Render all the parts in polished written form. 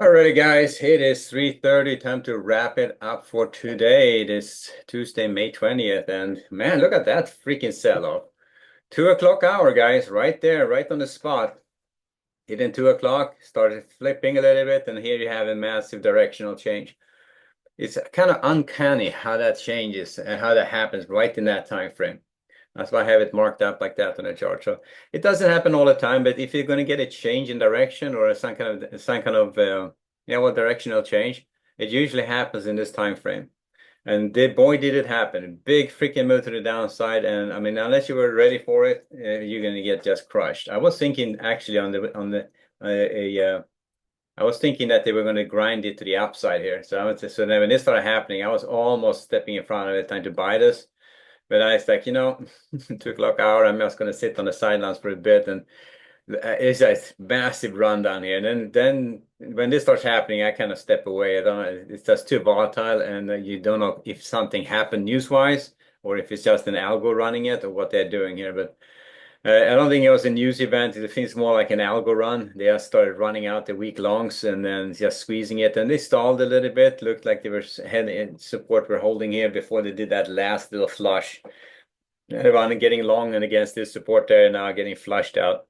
Alrighty, guys, it is 3:30. Time to wrap it up for today. It is Tuesday, May 20th. And man, look at that freaking sell-off. 2 o'clock hour, guys, right there, right on the spot. Hit in 2 o'clock, started flipping a little bit, and here you have a massive directional change. It's kind of uncanny how that changes and how that happens right in that time frame. That's why I have it marked up like that on the chart. So it doesn't happen all the time, but if you're going to get a change in direction or some kind of yeah, well, directional change, it usually happens in this time frame. And boy, did it happen. Big freaking move to the downside. And I mean, unless you were ready for it, you're going to get just crushed. I was thinking actually I was thinking that they were going to grind it to the upside here. So then when this started happening, I was almost stepping in front of it, trying to buy this. But I was like, 2 o'clock hour, I'm just going to sit on the sidelines for a bit. And it's a massive rundown here. And then when this starts happening, I kind of step away. I don't know, it's just too volatile. And you don't know if something happened news-wise or if it's just an algo running it or what they're doing here. But I don't think it was a news event. It feels more like an algo run. They just started running out the week longs and then just squeezing it. And they stalled a little bit. Looked like they were heading support were holding here before they did that last little flush. Everyone getting long and against this support there now getting flushed out.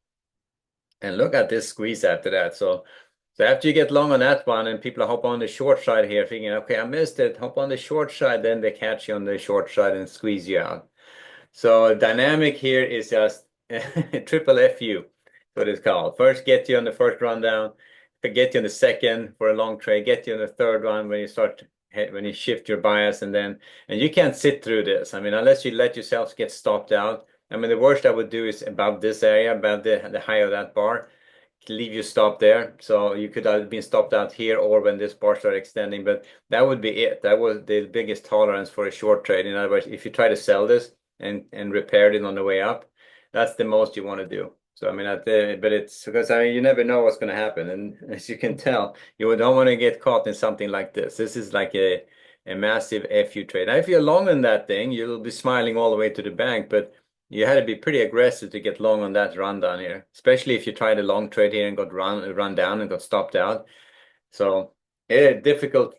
And look at this squeeze after that. So after you get long on that one and people hop on the short side here thinking, okay, I missed it, hop on the short side, then they catch you on the short side and squeeze you out. So dynamic here is just triple FU, what it's called. First, get you on the first rundown, get you on the second for a long trade, get you on the third one when you shift your bias, and you can't sit through this. I mean, unless you let yourself get stopped out. I mean, the worst I would do is above this area, above the high of that bar, leave you stopped there. So you could have been stopped out here or when this bar started extending, but that would be it. That was the biggest tolerance for a short trade. In other words, if you try to sell this and repaired it on the way up, that's the most you want to do. So I mean, but it's because I mean you never know what's going to happen, and as you can tell, you don't want to get caught in something like this. This is like a massive FU trade. Now, if you're long on that thing, you'll be smiling all the way to the bank, but you had to be pretty aggressive to get long on that run down here, especially if you tried a long trade here and got run down and got stopped out. So difficult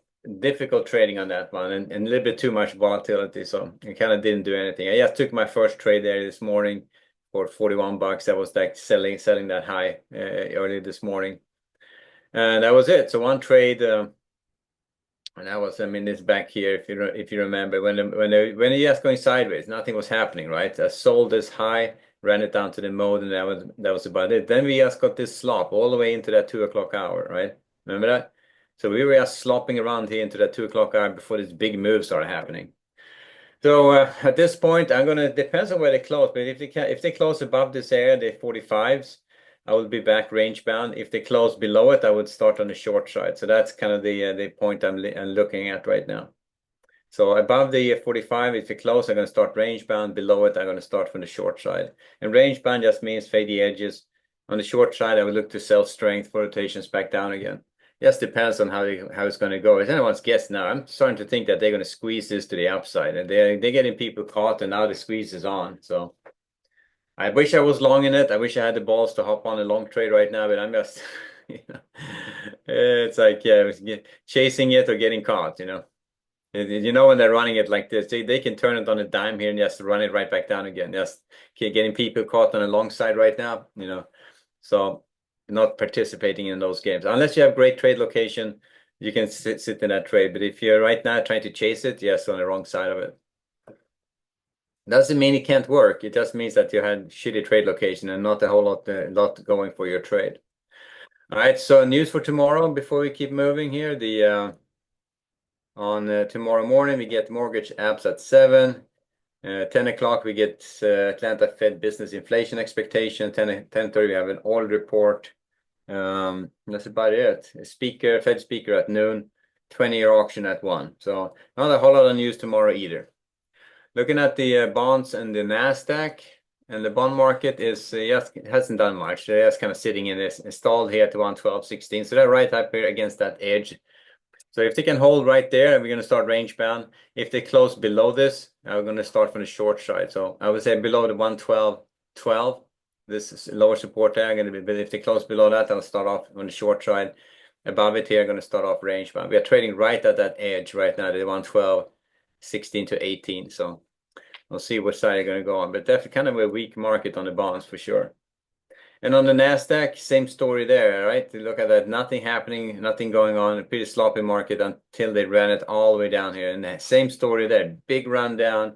trading on that one and a little bit too much volatility. So I kind of didn't do anything. I just took my first trade there this morning for 41 bucks. I was like selling that high early this morning. And that was it. So one trade, and that was, I mean, it's back here if you remember when it just going sideways, nothing was happening, right? I sold this high, ran it down to the mode, and that was about it. Then we just got this slop all the way into that 2 o'clock hour, right? Remember that? So we were just slopping around here into that 2 o'clock hour before this big move started happening. So at this point, I'm gonna depends on where they close, but if they close above this area, the 45s, I will be back range bound. If they close below it, I would start on the short side. So that's kind of the point I'm looking at right now. So above the 45, if they close, I'm going to start range bound. Below it, I'm going to start from the short side. And range bound just means fade the edges. On the short side, I will look to sell strength for rotations back down again. Just depends on how it's going to go. It's anyone's guess now. I'm starting to think that they're going to squeeze this to the upside, and they're getting people caught, and now the squeeze is on. So I wish I was long in it. I wish I had the balls to hop on a long trade right now, but I'm just, it's like chasing it or getting caught. When they're running it like this, they can turn it on a dime here and just run it right back down again. Just getting people caught on the long side right now. So not participating in those games. Unless you have great trade location, you can sit in that trade. But if you're right now trying to chase it, yes, on the wrong side of it. Doesn't mean it can't work. It just means that you had shitty trade location and not a whole lot going for your trade. All right, so news for tomorrow before we keep moving here. On tomorrow morning, we get mortgage apps at 7. 10 o'clock, we get Atlanta Fed business inflation expectation. 10:30, we have an oil report. That's about it. Fed speaker at noon. 20-year auction at 1. So not a whole lot of news tomorrow either. Looking at the bonds and the NASDAQ, and the bond market is it hasn't done much. They're just kind of sitting in this, installed here at 112.16. So they're right up here against that edge. So if they can hold right there, we're going to start range bound. If they close below this, we're going to start from the short side. So I would say below the 112.12, this is lower support there. But if they close below that, I'll start off on the short side. above it here, going to start off range bound. We are trading right at that edge right now, the 112, 16 to 18. So we'll see which side they're going to go on, but definitely kind of a weak market on the bonds for sure. And on the NASDAQ, same story there, right? You look at that, nothing happening, nothing going on, a pretty sloppy market until they ran it all the way down here. And the same story there, big rundown,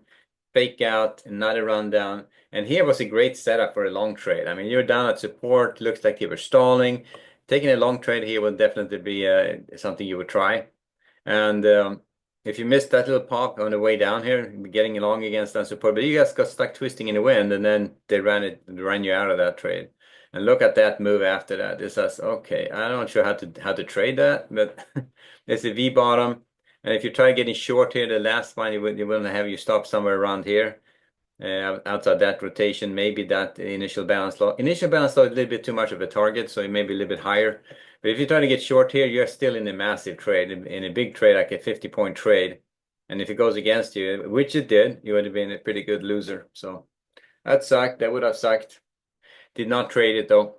fake out, another rundown. And here was a great setup for a long trade. I mean, you're down at support, looks like you were stalling. Taking a long trade here would definitely be something you would try. And if you missed that little pop on the way down here, getting along against that support, but you guys got stuck twisting in the wind, and then they ran you out of that trade. And look at that move after that. This is okay. I'm not sure how to trade that, but it's a V bottom. And if you try getting short here, the last one, you will have you stop somewhere around here. Outside that rotation, maybe that initial balance low. Initial balance low is a little bit too much of a target, so it may be a little bit higher. But if you try to get short here, you're still in a massive trade, in a big trade, like a 50-point trade. And if it goes against you, which it did, you would have been a pretty good loser. So that sucked. That would have sucked. Did not trade it though.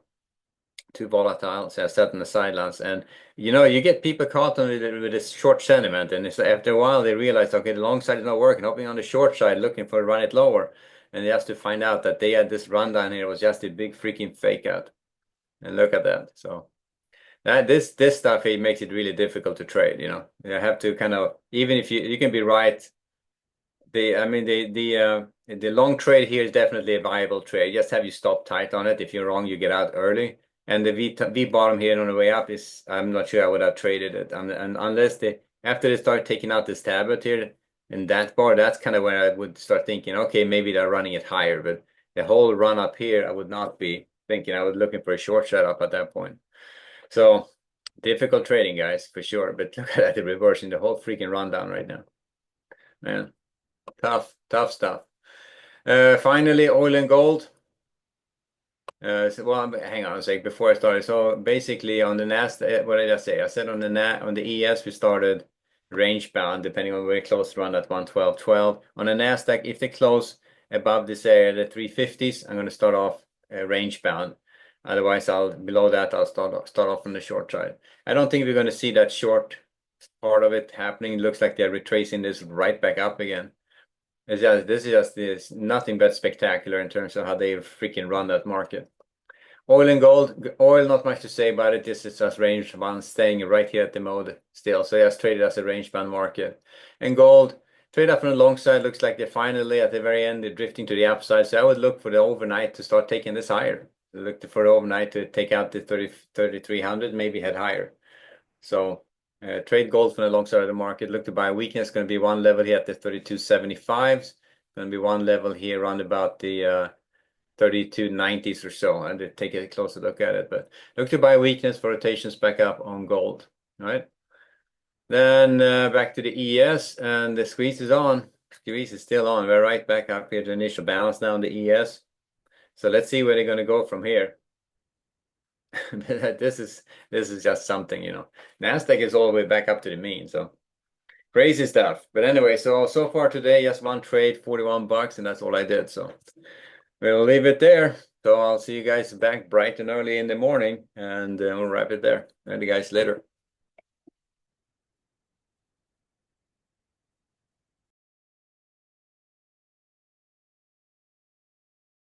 Too volatile. So I sat on the sidelines. And you get people caught on with this short sentiment. And it's, after a while, they realize, okay, the long side is not working. Hopping on the short side, looking for run it lower. And they have to find out that they had this rundown here was just a big freaking fake out. And look at that. So this stuff, it makes it really difficult to trade. You have to kind of, even if you can be right. The long trade here is definitely a viable trade. Just have you stop tight on it. If you're wrong, you get out early. And the V bottom here on the way up is, I'm not sure I would have traded it. And unless after they start taking out this tablet here in that bar, that's kind of where I would start thinking, okay, maybe they're running it higher. But the whole run up here, I would not be thinking. I was looking for a short setup at that point. So difficult trading, guys, for sure. But look at the reversing the whole freaking rundown right now. Man, tough stuff. Finally, oil and gold. Well, hang on a sec before I started. So basically, on the NASDAQ, what did I say? I said on the ES we started range bound, depending on where it closed around at 112.12. On the NASDAQ, if they close above this area, the 350s, I'm going to start off range bound. Otherwise, below that I'll start off on the short side. I don't think we're going to see that short part of it happening. It looks like they're retracing this right back up again. This is just nothing but spectacular in terms of how they freaking run that market. Oil and gold, oil, not much to say about it. This is just range bound, staying right here at the mode still. So just traded as a range bound market. And gold, trade up on the long side, looks like they're finally at the very end, they're drifting to the upside. So I would look for the overnight to start taking this higher. Look for the overnight to take out the 3,300, maybe head higher. So trade gold from the long side of the market. Look to buy weakness. Going to be one level here at the 32.75s. Going to be one level here around about the 32.90s or so. And to take a closer look at it. But look to buy weakness for rotations back up on gold. All right. Then back to the ES, and the squeeze is on. Squeeze is still on. We're right back up here to initial balance now on the ES. So let's see where they're going to go from here. This is just something, NASDAQ is all the way back up to the mean, so crazy stuff. But anyway, so far today, just one trade, $41, and that's all I did. So we'll leave it there. So I'll see you guys back bright and early in the morning, and we'll wrap it there. And you guys later.